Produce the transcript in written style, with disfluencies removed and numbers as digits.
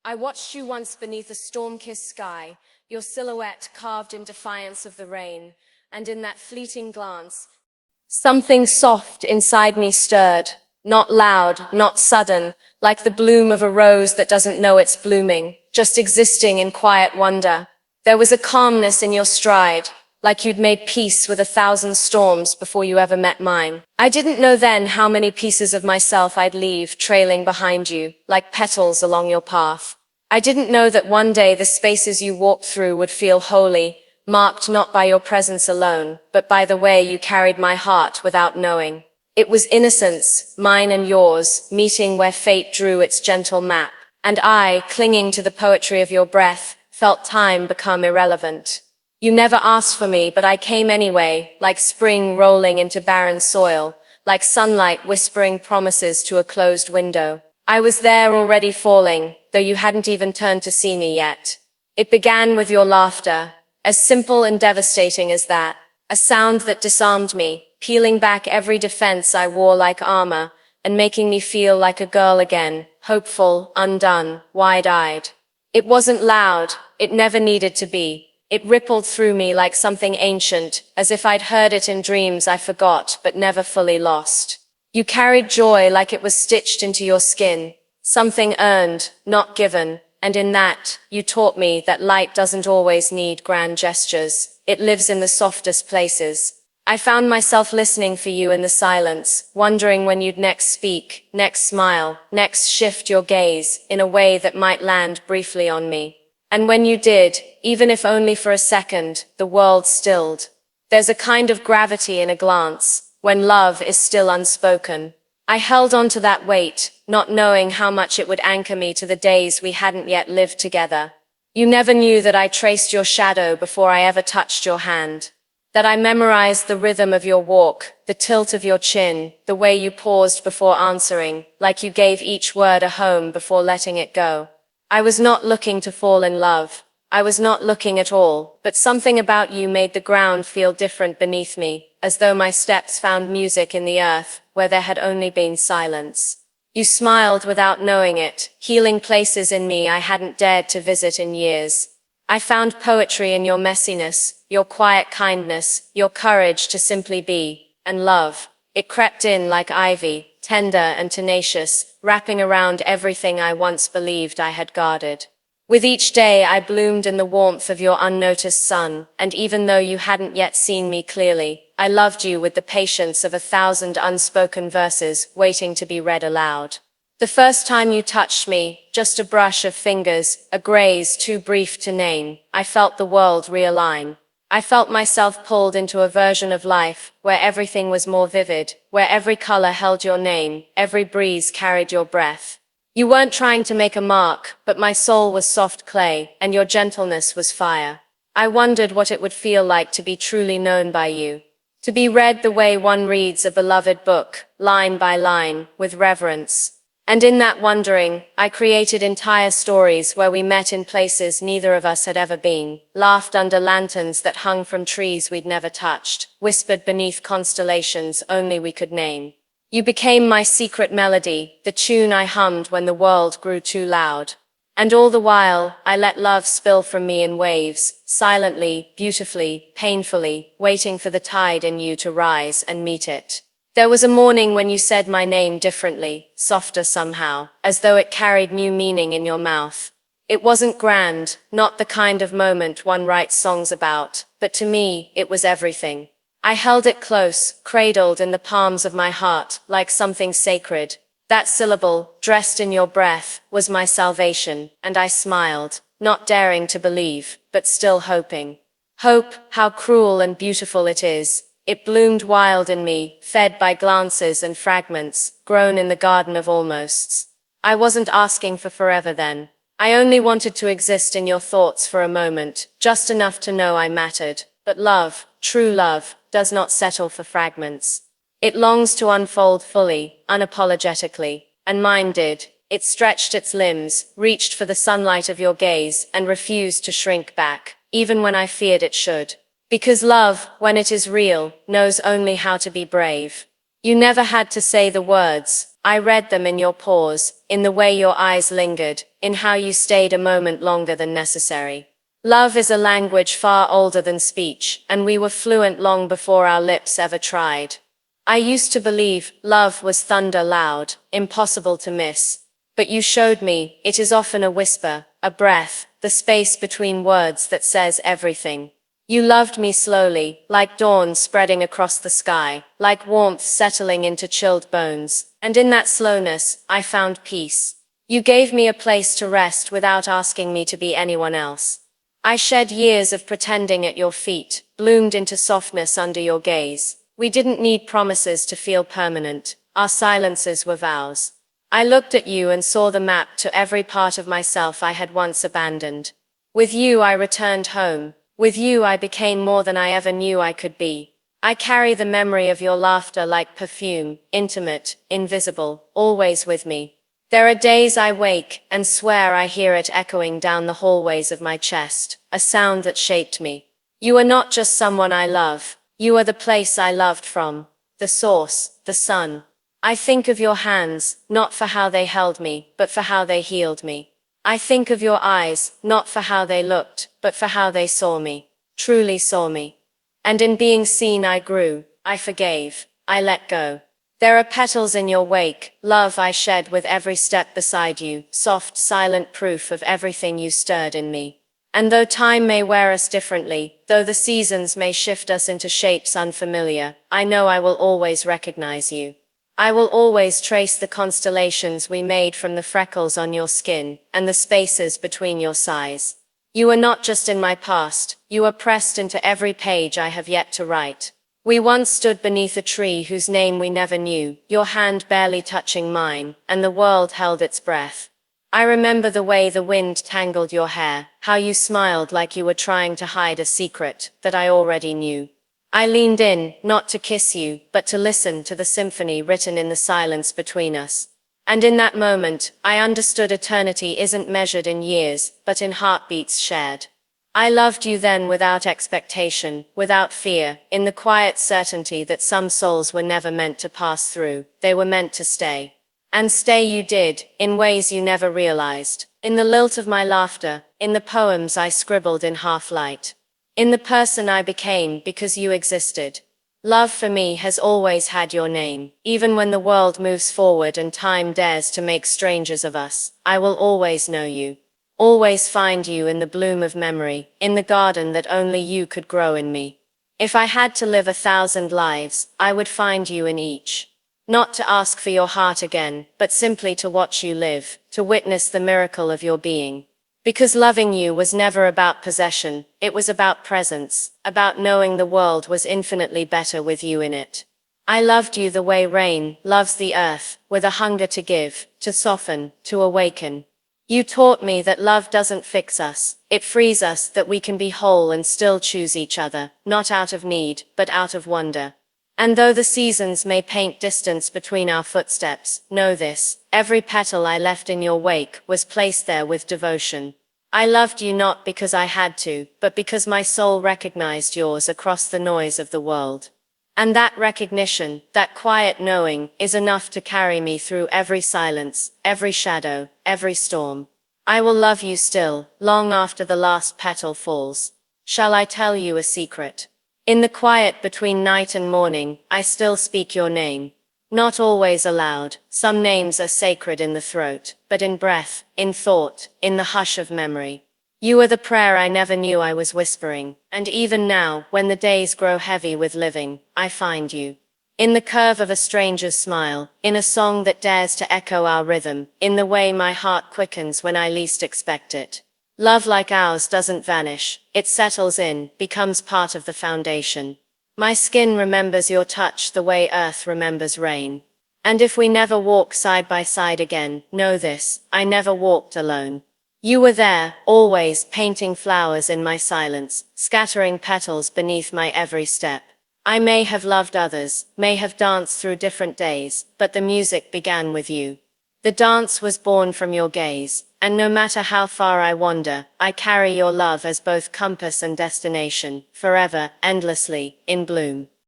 I watched you once beneath a storm-kissed sky, your silhouette carved in defiance of the rain, and in that fleeting glance, something soft inside me stirred, not loud, not sudden, like the bloom of a rose that doesn't know it's blooming, just existing in quiet wonder. There was a calmness in your stride, like you'd made peace with 1,000 storms before you ever met mine. I didn't know then how many pieces of myself I'd leave trailing behind you, like petals along your path. I didn't know that one day the spaces you walked through would feel holy, marked not by your presence alone, but by the way you carried my heart without knowing. It was innocence, mine and yours, meeting where fate drew its gentle map, and I, clinging to the poetry of your breath, felt time become irrelevant. You never asked for me, but I came anyway, like spring rolling into barren soil, like sunlight whispering promises to a closed window. I was there already falling, though you hadn't even turned to see me yet. It began with your laughter, as simple and devastating as that, a sound that disarmed me, peeling back every defense I wore like armor, and making me feel like a girl again, hopeful, undone, wide-eyed. It wasn't loud, it never needed to be. It rippled through me like something ancient, as if I'd heard it in dreams I forgot but never fully lost. You carried joy like it was stitched into your skin, something earned, not given, and in that, you taught me that light doesn't always need grand gestures. It lives in the softest places. I found myself listening for you in the silence, wondering when you'd next speak, next smile, next shift your gaze in a way that might land briefly on me. And when you did, even if only for a second, the world stilled. There's a kind of gravity in a glance, when love is still unspoken. I held on to that weight, not knowing how much it would anchor me to the days we hadn't yet lived together. You never knew that I traced your shadow before I ever touched your hand. That I memorized the rhythm of your walk, the tilt of your chin, the way you paused before answering, like you gave each word a home before letting it go. I was not looking to fall in love. I was not looking at all, but something about you made the ground feel different beneath me, as though my steps found music in the earth, where there had only been silence. You smiled without knowing it, healing places in me I hadn't dared to visit in years. I found poetry in your messiness, your quiet kindness, your courage to simply be, and love. It crept in like ivy, tender and tenacious, wrapping around everything I once believed I had guarded. With each day I bloomed in the warmth of your unnoticed sun, and even though you hadn't yet seen me clearly, I loved you with the patience of 1,000 unspoken verses waiting to be read aloud. The first time you touched me, just a brush of fingers, a graze too brief to name, I felt the world realign. I felt myself pulled into a version of life where everything was more vivid, where every color held your name, every breeze carried your breath. You weren't trying to make a mark, but my soul was soft clay, and your gentleness was fire. I wondered what it would feel like to be truly known by you. To be read the way one reads a beloved book, line by line, with reverence. And in that wondering, I created entire stories where we met in places neither of us had ever been, laughed under lanterns that hung from trees we'd never touched, whispered beneath constellations only we could name. You became my secret melody, the tune I hummed when the world grew too loud. And all the while, I let love spill from me in waves, silently, beautifully, painfully, waiting for the tide in you to rise and meet it. There was a morning when you said my name differently, softer somehow, as though it carried new meaning in your mouth. It wasn't grand, not the kind of moment one writes songs about, but to me, it was everything. I held it close, cradled in the palms of my heart, like something sacred. That syllable, dressed in your breath, was my salvation, and I smiled, not daring to believe, but still hoping. Hope, how cruel and beautiful it is. It bloomed wild in me, fed by glances and fragments, grown in the garden of almosts. I wasn't asking for forever then. I only wanted to exist in your thoughts for a moment, just enough to know I mattered. But love, true love, does not settle for fragments. It longs to unfold fully, unapologetically, and mine did. It stretched its limbs, reached for the sunlight of your gaze, and refused to shrink back, even when I feared it should. Because love, when it is real, knows only how to be brave. You never had to say the words, I read them in your pause, in the way your eyes lingered, in how you stayed a moment longer than necessary. Love is a language far older than speech, and we were fluent long before our lips ever tried. I used to believe love was thunder loud, impossible to miss. But you showed me, it is often a whisper, a breath, the space between words that says everything. You loved me slowly, like dawn spreading across the sky, like warmth settling into chilled bones, and in that slowness, I found peace. You gave me a place to rest without asking me to be anyone else. I shed years of pretending at your feet, bloomed into softness under your gaze. We didn't need promises to feel permanent. Our silences were vows. I looked at you and saw the map to every part of myself I had once abandoned. With you I returned home. With you I became more than I ever knew I could be. I carry the memory of your laughter like perfume, intimate, invisible, always with me. There are days I wake and swear I hear it echoing down the hallways of my chest, a sound that shaped me. You are not just someone I love. You are the place I loved from, the source, the sun. I think of your hands, not for how they held me, but for how they healed me. I think of your eyes, not for how they looked, but for how they saw me, truly saw me. And in being seen I grew, I forgave, I let go. There are petals in your wake, love I shed with every step beside you, soft, silent proof of everything you stirred in me. And though time may wear us differently, though the seasons may shift us into shapes unfamiliar, I know I will always recognize you. I will always trace the constellations we made from the freckles on your skin, and the spaces between your sighs. You are not just in my past, you are pressed into every page I have yet to write. We once stood beneath a tree whose name we never knew, your hand barely touching mine, and the world held its breath. I remember the way the wind tangled your hair, how you smiled like you were trying to hide a secret that I already knew. I leaned in, not to kiss you, but to listen to the symphony written in the silence between us. And in that moment, I understood eternity isn't measured in years, but in heartbeats shared. I loved you then without expectation, without fear, in the quiet certainty that some souls were never meant to pass through, they were meant to stay. And stay you did, in ways you never realized. In the lilt of my laughter, in the poems I scribbled in half-light. In the person I became because you existed. Love for me has always had your name. Even when the world moves forward and time dares to make strangers of us, I will always know you. Always find you in the bloom of memory, in the garden that only you could grow in me. If I had to live 1,000 lives, I would find you in each. Not to ask for your heart again, but simply to watch you live, to witness the miracle of your being. Because loving you was never about possession, it was about presence, about knowing the world was infinitely better with you in it. I loved you the way rain loves the earth, with a hunger to give, to soften, to awaken. You taught me that love doesn't fix us, it frees us, that we can be whole and still choose each other, not out of need, but out of wonder. And though the seasons may paint distance between our footsteps, know this, every petal I left in your wake was placed there with devotion. I loved you not because I had to, but because my soul recognized yours across the noise of the world. And that recognition, that quiet knowing, is enough to carry me through every silence, every shadow, every storm. I will love you still, long after the last petal falls. Shall I tell you a secret? In the quiet between night and morning, I still speak your name. Not always aloud, some names are sacred in the throat, but in breath, in thought, in the hush of memory. You are the prayer I never knew I was whispering, and even now, when the days grow heavy with living, I find you. In the curve of a stranger's smile, in a song that dares to echo our rhythm, in the way my heart quickens when I least expect it. Love like ours doesn't vanish, it settles in, becomes part of the foundation. My skin remembers your touch the way earth remembers rain. And if we never walk side by side again, know this, I never walked alone. You were there, always, painting flowers in my silence, scattering petals beneath my every step. I may have loved others, may have danced through different days, but the music began with you. The dance was born from your gaze, and no matter how far I wander, I carry your love as both compass and destination, forever, endlessly, in bloom.